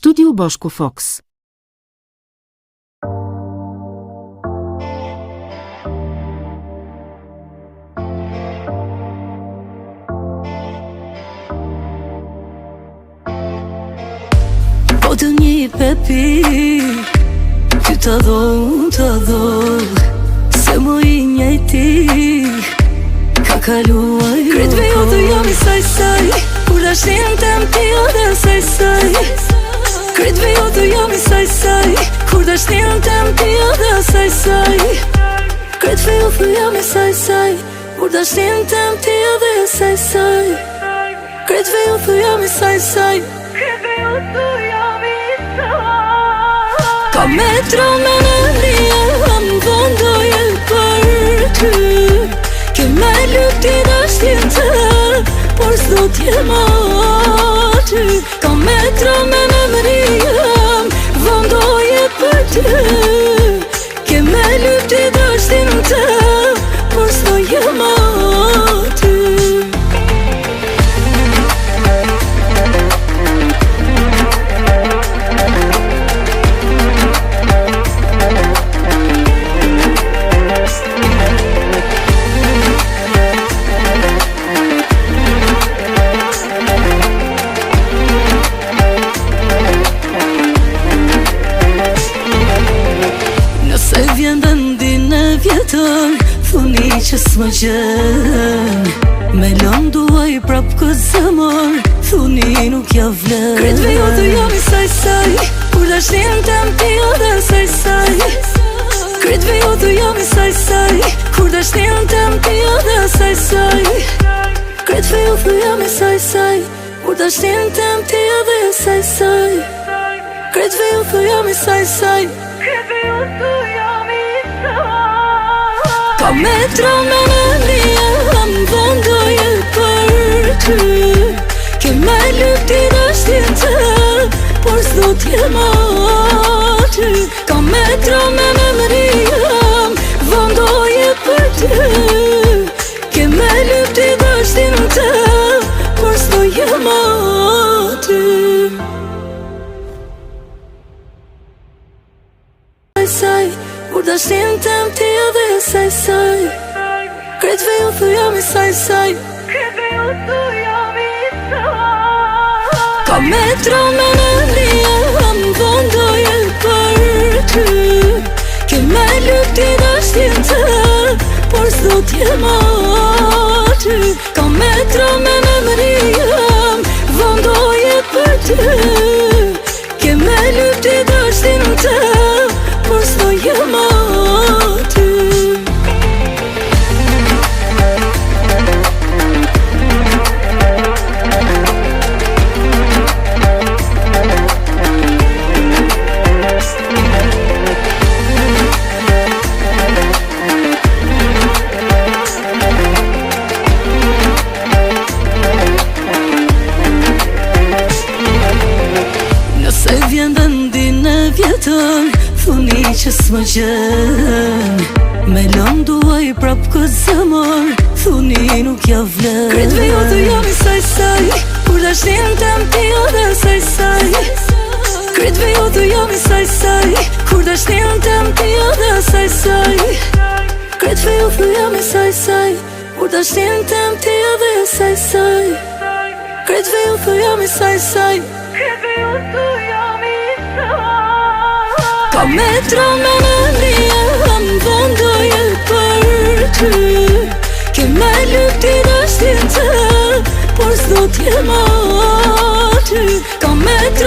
Studio Boshku Fox. Po të një pepi, ty të dho, se më i njëjti, ka kaluaj. Kritve jo të jam i saj, kur dashnin të më ti o dhe saj. Kritve jo të jam i saj, kur dashnin të më ti o dhe saj. Kritve jo të jam i saj, kur dashnin të më ti o dhe saj. Kritve jo të jam i saj. Ka metra me në rria, më vendoje për ty. Ke me lupti dashtin të, por s'do t'jem aty. Ka metra me në rria, më vendoje për ty. Ke me lupti dashtin të, por s'do jem aty. Thuni që s'më gjen, me lëm duaj prap këtë zemër, thuni nuk ja vlen. Kritve jo të jam i saj, kur dashnin të më ti o dhe saj. Kritve jo të jam i saj, kur dashnin të më ti o dhe saj. Kritve jo të jam i saj, kur dashnin të më ti o dhe saj. Kritve jo të jam i saj. Ka metra me në rria, më vendoje për ty. Ke me lupti dashtin të, por s'do t'jem aty. Ka metra me në rria, më vendoje për ty. Ke me lupti dashtin të, por s'do jem aty. Kur dashnin të më ti o dhe saj. Kritve jo të jam i saj. Ka metra me në rria, më vendoje për ty. Ke me lupti dashtin të, por s'do t'jem aty. Ka metra me në rria, më vendoje për ty. Ke me lupti dashtin të, por s'do jem aty. Nëse vjen vendin e vjetër, thuni që s'më gjen, me lëm duaj prap këtë zemër, thuni nuk ja vlen. Kritve jo të jam i saj, kur dashnin të më ti o dhe saj. Kritve jo të jam i saj, kur dashnin të më ti o dhe saj. Kritve jo të jam i saj, kur dashnin të më ti o dhe saj. Kritve jo të jam i saj. Ka metra me në rria, më vendoje për ty. Ke me lupti dashtin të, por s'do t'jem aty. Ka metra